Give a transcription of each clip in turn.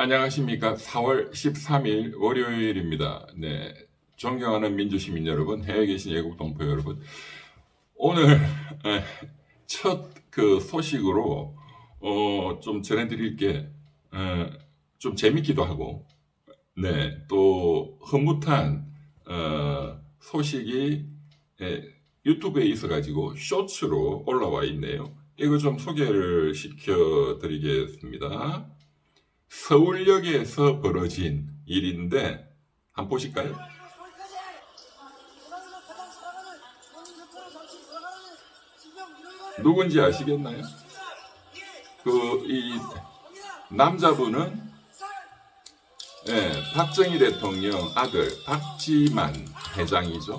안녕하십니까. 4월 13일 월요일입니다. 네, 존경하는 민주시민 여러분, 해외에 계신 애국 동포 여러분, 오늘 첫 소식으로 좀 전해드릴 게 좀 재밌기도 하고, 네, 또 흐뭇한 소식이 유튜브에 있어가지고 쇼츠로 올라와 있네요. 이거 좀 소개를 시켜드리겠습니다. 서울역에서 벌어진 일인데 한번 보실까요? 누군지 아시겠나요? 이 남자분은 박정희 대통령 아들 박지만 회장이죠.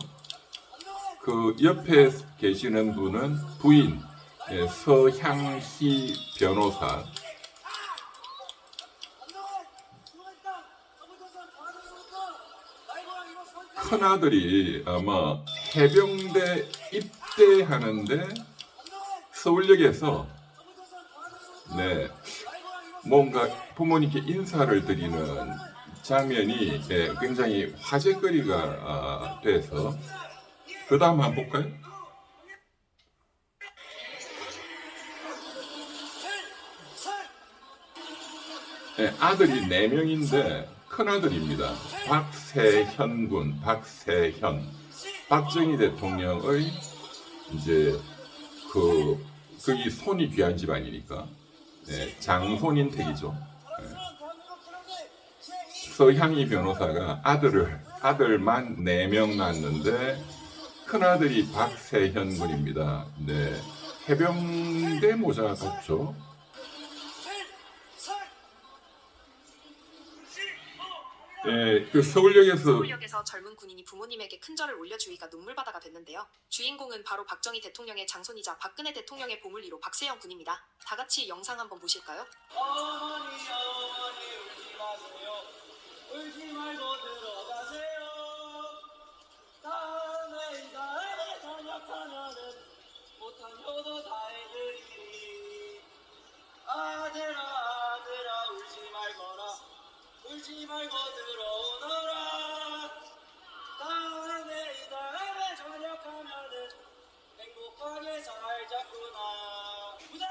그 옆에 계시는 분은 부인 서향희 변호사. 큰아들이 아마 해병대 입대하는데 서울역에서 뭔가 부모님께 인사를 드리는 장면이 굉장히 화제거리가 돼서 그 다음 한번 볼까요? 아들이 4명인데 큰아들입니다. 박세현 군, 박세현. 박정희 대통령의 이제 거기 손이 귀한 집안이니까 장손인 택이죠. 서향희 변호사가 아들만 4명 낳았는데 큰아들이 박세현 군입니다. 네, 해병대 모자 같죠? 서울역에서 젊은 군인이 부모님에게 큰절을 올려주기가 눈물바다가 됐는데요. 주인공은 바로 박정희 대통령의 장손이자 박근혜 대통령의 보물리로 박세영 군입니다. 다 같이 영상 한번 보실까요? 어머니 울지 마세요. 울지 말고 들어가세요. 다음에 전역하면은 못한 효도 다 해드리리. 아들아 울지 말고 들어오너라. 다음에 전역하면은 행복하게 살자꾸나. 부대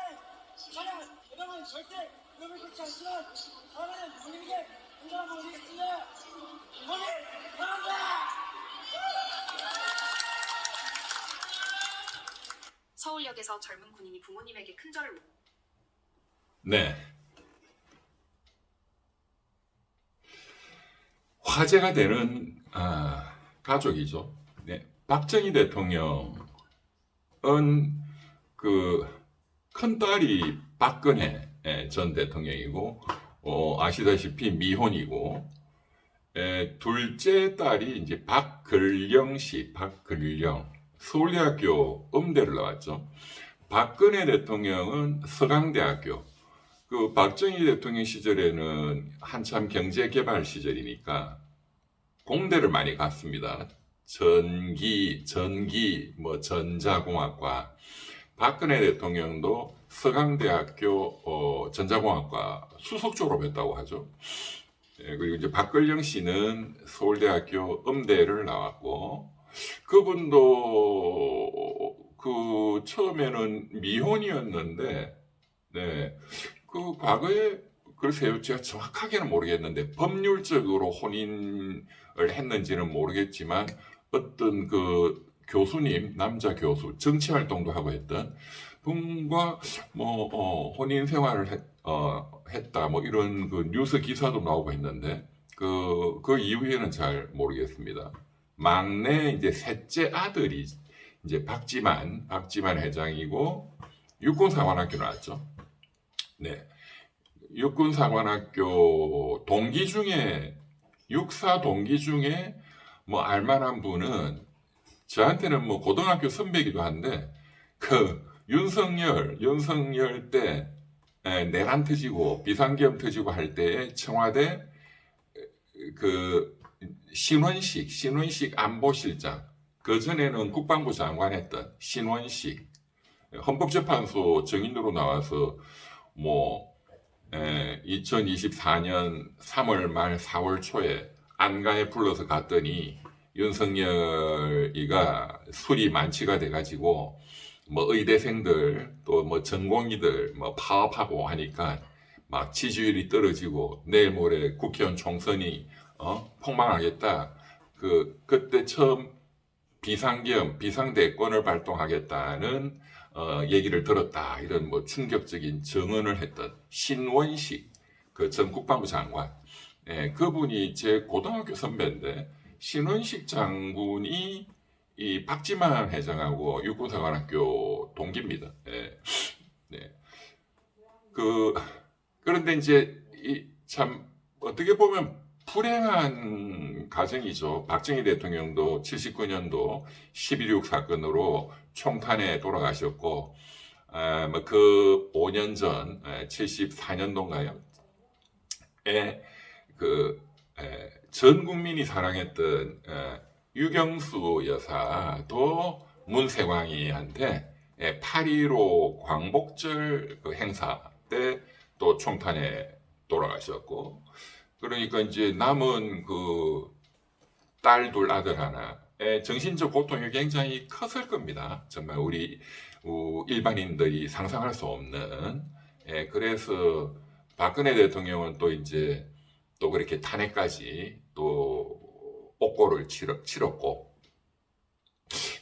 사랑 대방은 절대 위험을 끊지 않지만 사랑은 부모님에게 공감을 올리겠습니다. 부모님 사랑합니다. 서울역에서 젊은 군인이 부모님에게 큰절을 네. 화제가 되는 가족이죠. 네. 박정희 대통령은 큰딸이 박근혜 전 대통령이고 아시다시피 미혼이고 둘째 딸이 이제 박근령 서울대학교 음대를 나왔죠. 박근혜 대통령은 서강대학교. 박정희 대통령 시절에는 한참 경제개발 시절이니까 공대를 많이 갔습니다. 전자공학과. 박근혜 대통령도 서강대학교 전자공학과 수석 졸업했다고 하죠. 그리고 이제 박근령 씨는 서울대학교 음대를 나왔고, 그분도 처음에는 미혼이었는데, 과거에 글쎄요, 제가 정확하게는 모르겠는데 법률적으로 혼인을 했는지는 모르겠지만 어떤 교수님, 남자 교수, 정치 활동도 하고 했던 분과 혼인 생활을 했다, 이런 뉴스 기사도 나오고 했는데 그 이후에는 잘 모르겠습니다. 막내 이제 셋째 아들이 이제 박지만 회장이고 육군사관학교 나왔죠. 네. 육군사관학교 육사 동기 중에 알만한 분은 저한테는 고등학교 선배이기도 한데 윤석열 때 내란 터지고 비상계엄 터지고 할 때에 청와대 신원식 안보실장, 그전에는 국방부 장관 했던 신원식 헌법재판소 증인으로 나와서 2024년 3월 말 4월 초에 안가에 불러서 갔더니 윤석열이가 술이 만취가 돼가지고 뭐 의대생들 또 뭐 전공의들 뭐 파업하고 하니까 막 지지율이 떨어지고 내일 모레 국회의원 총선이 폭망하겠다. 그때 처음 비상계엄, 비상대권을 발동하겠다는 얘기를 들었다. 이런 뭐 충격적인 증언을 했던 신원식 그 전 국방부 장관. 그분이 제 고등학교 선배인데 신원식 장군이 이 박지만 회장하고 육군사관학교 동기입니다. 네. 그런데 이제 참 어떻게 보면 불행한 가정이죠. 박정희 대통령도 79년도 11.6 사건으로 총탄에 돌아가셨고, 그 5년 전 74년도인가요? 전 국민이 사랑했던 유경수 여사도 문세광이한테 8.15 광복절 그 행사 때 또 총탄에 돌아가셨고, 그러니까 이제 남은 그 딸 둘 아들 하나의 정신적 고통이 굉장히 컸을 겁니다. 정말 우리 일반인들이 상상할 수 없는. 그래서 박근혜 대통령은 또 이제 또 그렇게 탄핵까지 또 옥고를 치렀고,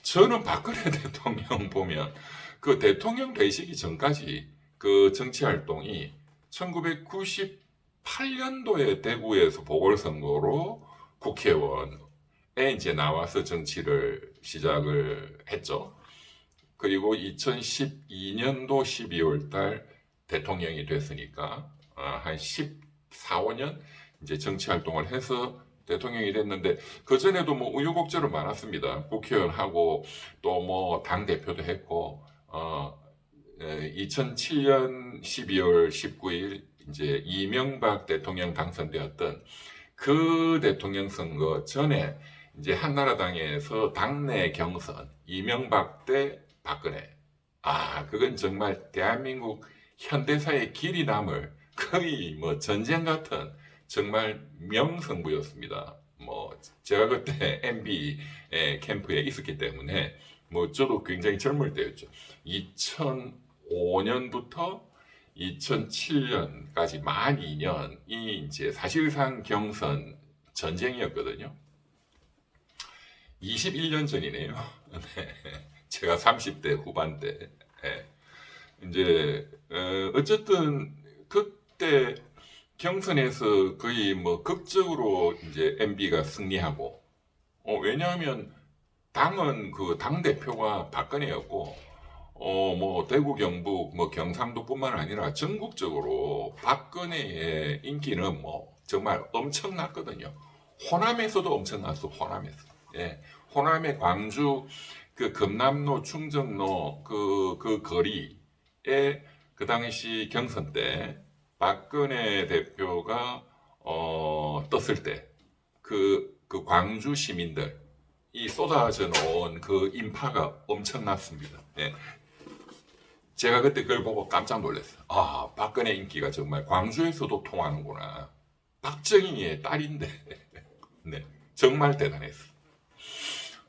저는 박근혜 대통령 보면 그 대통령 되시기 전까지 그 정치 활동이 1998년도에 대구에서 보궐선거로 국회의원에 이제 나와서 정치를 시작을 했죠. 그리고 2012년도 12월 달 대통령이 됐으니까 한 14, 15년 이제 정치 활동을 해서 대통령이 됐는데, 그전에도 뭐 우유곡절은 많았습니다. 국회의원하고 또 뭐 당대표도 했고, 2007년 12월 19일 이제 이명박 대통령 당선되었던 그 대통령 선거 전에 이제 한나라당에서 당내 경선 이명박 대 박근혜. 그건 정말 대한민국 현대사의 길이 남을 거의 뭐 전쟁 같은 정말 명승부였습니다. 뭐 제가 그때 MB 캠프에 있었기 때문에 뭐 저도 굉장히 젊을 때였죠. 2005년부터 2007년까지 만 2년이 이제 사실상 경선 전쟁이었거든요. 21년 전이네요. 제가 30대 후반대. 이제 어쨌든 그때 경선에서 거의 뭐 극적으로 이제 MB가 승리하고, 왜냐하면 당은 그 당 대표가 박근혜였고, 뭐 대구 경북 뭐 경상도뿐만 아니라 전국적으로 박근혜의 인기는 뭐 정말 엄청났거든요. 호남에서도 엄청났어. 호남에서. 호남의 광주 그 금남로 충정로 그 거리에 그 당시 경선 때 박근혜 대표가 떴을 때 그 광주 시민들이 쏟아져 놓은 그 인파가 엄청났습니다. 제가 그때 그걸 보고 깜짝 놀랐어요. 박근혜 인기가 정말 광주에서도 통하는구나. 박정희의 딸인데. 네, 정말 대단했어.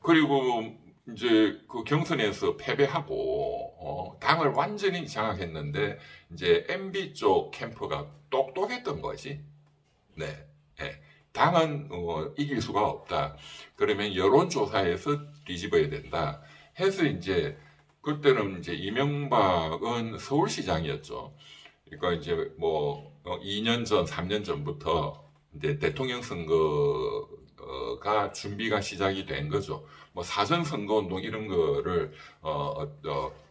그리고 이제 그 경선에서 패배하고 당을 완전히 장악했는데 이제 MB 쪽 캠프가 똑똑했던 거지. 네. 당은 이길 수가 없다. 그러면 여론조사에서 뒤집어야 된다. 해서 이제 그때는 이제 이명박은 서울시장이었죠. 그러니까 이제 뭐 2년 전, 3년 전부터 이제 대통령 선거가 준비가 시작이 된 거죠. 뭐 사전 선거 운동 이런 거를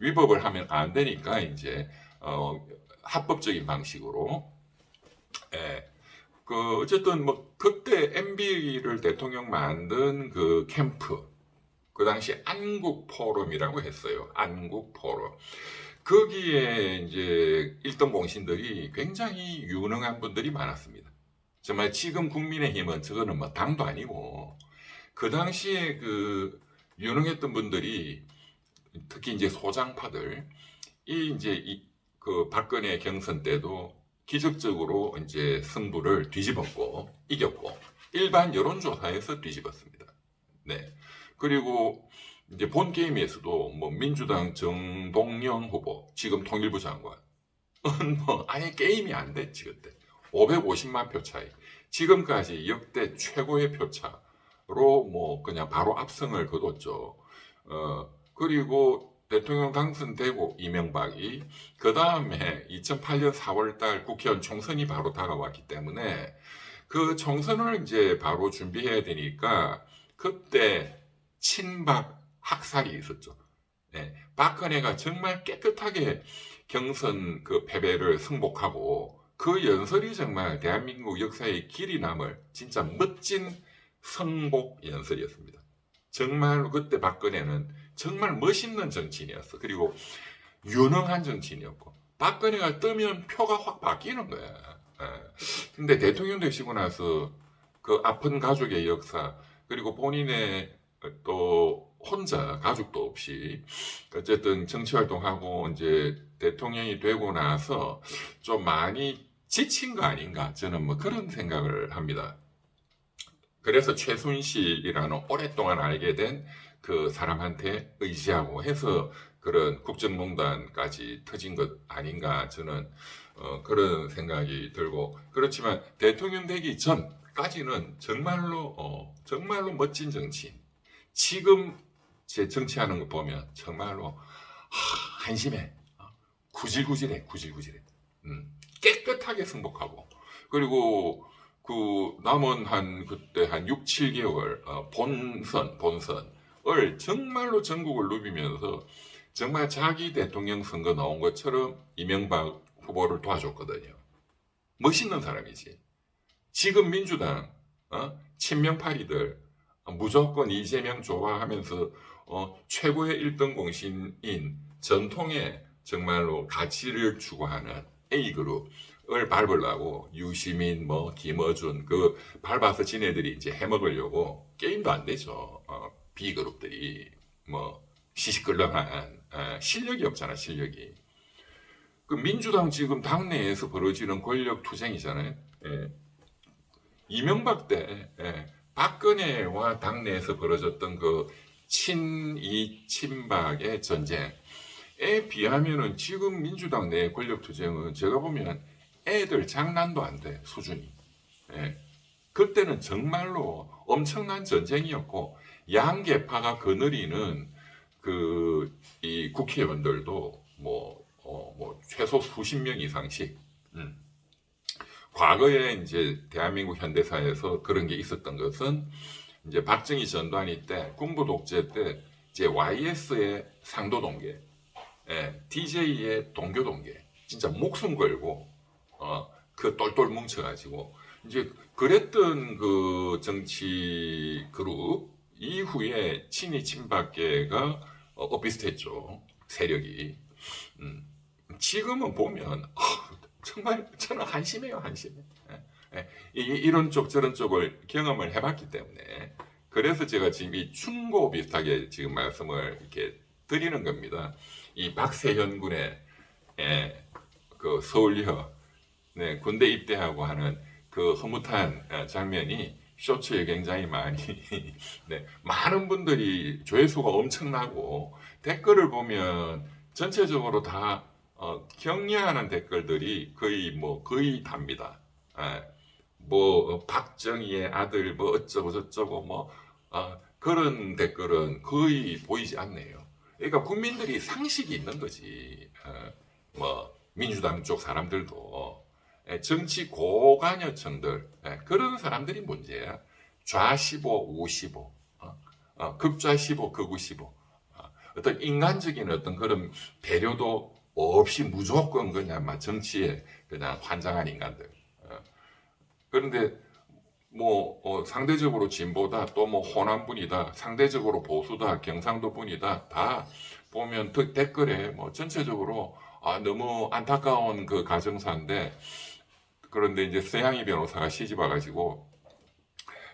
위법을 하면 안 되니까 이제 합법적인 방식으로. 어쨌든 뭐 그때 MB를 대통령 만든 그 캠프, 그 당시 안국 포럼이라고 했어요. 안국 포럼. 거기에 이제 일등 공신들이 굉장히 유능한 분들이 많았습니다. 정말 지금 국민의힘은 저거는 뭐 당도 아니고, 그 당시에 그 유능했던 분들이 특히 이제 소장파들, 그 박근혜 경선 때도 기적적으로 이제 승부를 뒤집었고 이겼고 일반 여론조사에서 뒤집었습니다. 네. 그리고 이제 본 게임에서도 뭐 민주당 정동영 후보 지금 통일부 장관 뭐 아예 게임이 안 됐지 그때 550만 표 차이 지금까지 역대 최고의 표 차로 뭐 그냥 바로 압승을 거뒀죠. 그리고 대통령 당선되고 이명박이 그 다음에 2008년 4월달 국회의원 총선이 바로 다가왔기 때문에 그 총선을 이제 바로 준비해야 되니까 그때 친박 학살이 있었죠. 네, 박근혜가 정말 깨끗하게 경선 그 패배를 승복하고 그 연설이 정말 대한민국 역사에 길이 남을 진짜 멋진 승복 연설이었습니다. 정말 그때 박근혜는 정말 멋있는 정치인이었어. 그리고 유능한 정치인이었고 박근혜가 뜨면 표가 확 바뀌는 거야. 근데 대통령 되시고 나서 그 아픈 가족의 역사 그리고 본인의 또 혼자 가족도 없이 어쨌든 정치활동하고 이제 대통령이 되고 나서 좀 많이 지친 거 아닌가 저는 뭐 그런 생각을 합니다. 그래서 최순실이라는 오랫동안 알게 된 그 사람한테 의지하고 해서 그런 국정농단까지 터진 것 아닌가 저는 그런 생각이 들고 그렇지만 대통령 되기 전까지는 정말로 멋진 정치인 지금 제 정치하는 거 보면 정말로 한심해 구질구질해 깨끗하게 승복하고 그리고 그 남은 그때 한 6, 7개월 본선을 정말로 전국을 누비면서 정말 자기 대통령 선거 나온 것처럼 이명박 후보를 도와줬거든요. 멋있는 사람이지. 지금 민주당 친명파리들 무조건 이재명 좋아하면서 최고의 1등 공신인 전통의 정말로 가치를 추구하는 A그룹을 밟으려고 유시민 뭐 김어준 그 밟아서 지네들이 이제 해먹으려고 게임도 안 되죠. B그룹들이 뭐 시시끌렁한 실력이 없잖아 실력이. 그 민주당 지금 당내에서 벌어지는 권력 투쟁이잖아요. 예. 이명박 때 박근혜와 당내에서 벌어졌던 그 친이 친박의 전쟁에 비하면은 지금 민주당 내 권력 투쟁은 제가 보면 애들 장난도 안 돼 수준이. 그때는 정말로 엄청난 전쟁이었고 양계파가 거느리는 이 국회의원들도 뭐 최소 수십 명 이상씩. 과거에 이제 대한민국 현대사에서 그런 게 있었던 것은 이제 박정희 전두환이 때 군부 독재 때 이제 YS의 상도 동계, DJ의 동교 동계, 진짜 목숨 걸고 그 똘똘 뭉쳐가지고 이제 그랬던 그 정치 그룹 이후에 친이 친박계가 비슷했죠 세력이. 지금은 보면 정말 저는 한심해요 한심해. 이런 쪽 저런 쪽을 경험을 해봤기 때문에 그래서 제가 지금 이 충고 비슷하게 지금 말씀을 이렇게 드리는 겁니다. 이 박세현 군의 그 서울여 군대 입대하고 하는 그 흐뭇한 장면이 쇼츠에 굉장히 많이 많은 분들이 조회수가 엄청나고 댓글을 보면 전체적으로 다 격려하는 댓글들이 거의 답니다. 뭐 박정희의 아들 뭐 어쩌고 저쩌고 뭐 그런 댓글은 거의 보이지 않네요. 그러니까 국민들이 상식이 있는 거지. 뭐 민주당 쪽 사람들도 정치 고관여층들 그런 사람들이 문제야. 좌 15, 우 15, 극좌 15, 극우 15. 어떤 인간적인 어떤 그런 배려도 없이 무조건 그냥 막 정치에 그냥 환장한 인간들. 그런데 뭐 상대적으로 진보다 또 뭐 호남분이다 상대적으로 보수다 경상도 분이다 다 보면 댓글에 뭐 전체적으로 너무 안타까운 그 가정사인데 그런데 이제 서양희 변호사가 시집 와가지고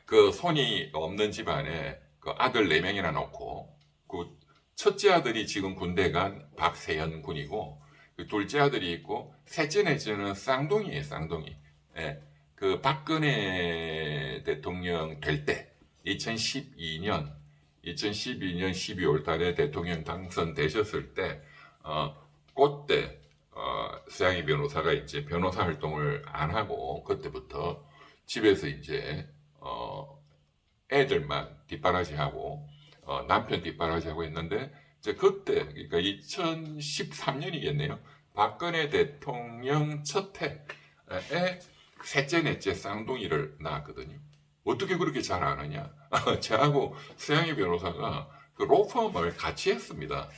그 손이 없는 집안에 그 아들 4명이나 놓고 그 첫째 아들이 지금 군대 간 박세현 군이고 그 둘째 아들이 있고 셋째 넷째는 쌍둥이에요, 쌍둥이. 예, 그 박근혜 대통령 될 때 2012년 12월 달에 대통령 당선되셨을 때 그때 서양희 변호사가 이제 변호사 활동을 안 하고 그때부터 집에서 이제 애들만 뒷바라지하고 남편 뒷바라지하고 했는데 이제 그때 그러니까 2013년이겠네요. 박근혜 대통령 첫 해에 셋째 넷째 쌍둥이를 낳았거든요. 어떻게 그렇게 잘 아느냐? 저하고 서양희 변호사가 그 로펌을 같이 했습니다.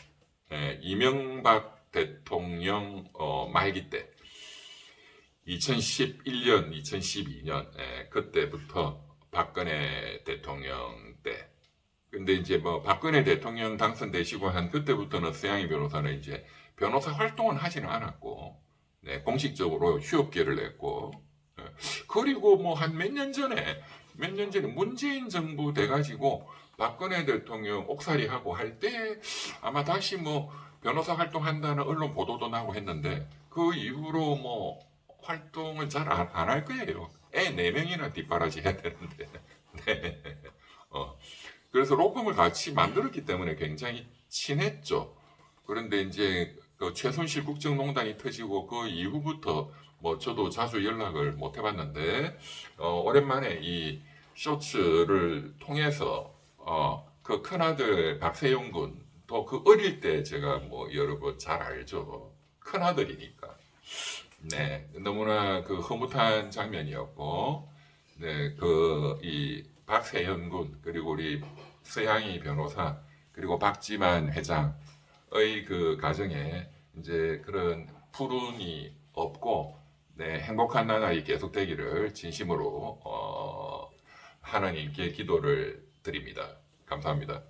예, 이명박 대통령 말기 때 2011년, 2012년 그때부터 박근혜 대통령 때. 근데 이제 뭐 박근혜 대통령 당선되시고 한 그때부터는 서양희 변호사는 이제 변호사 활동은 하지는 않았고, 네, 공식적으로 휴업계를 냈고, 그리고 뭐 한 몇 년 전에 문재인 정부 돼가지고 박근혜 대통령 옥살이하고 할 때 아마 다시 뭐 변호사 활동한다는 언론 보도도 나고 했는데 그 이후로 뭐 활동을 잘 안 할 거예요. 애 4명이나 뒷바라지 해야 되는데. 네. 그래서 로펌을 같이 만들었기 때문에 굉장히 친했죠. 그런데 이제 그 최순실 국정농단이 터지고 그 이후부터 뭐 저도 자주 연락을 못 해봤는데 오랜만에 이 쇼츠를 통해서 그 큰아들 박세용 군 또 그 어릴 때 제가 뭐 여러 번 잘 알죠. 큰아들이니까. 네, 너무나 그 흐뭇한 장면이었고, 네, 그 이 박세현 군 그리고 우리 서양희 변호사 그리고 박지만 회장의 그 가정에 이제 그런 푸른이 없고, 네, 행복한 나날이 계속되기를 진심으로 하나님께 기도를 드립니다. 감사합니다.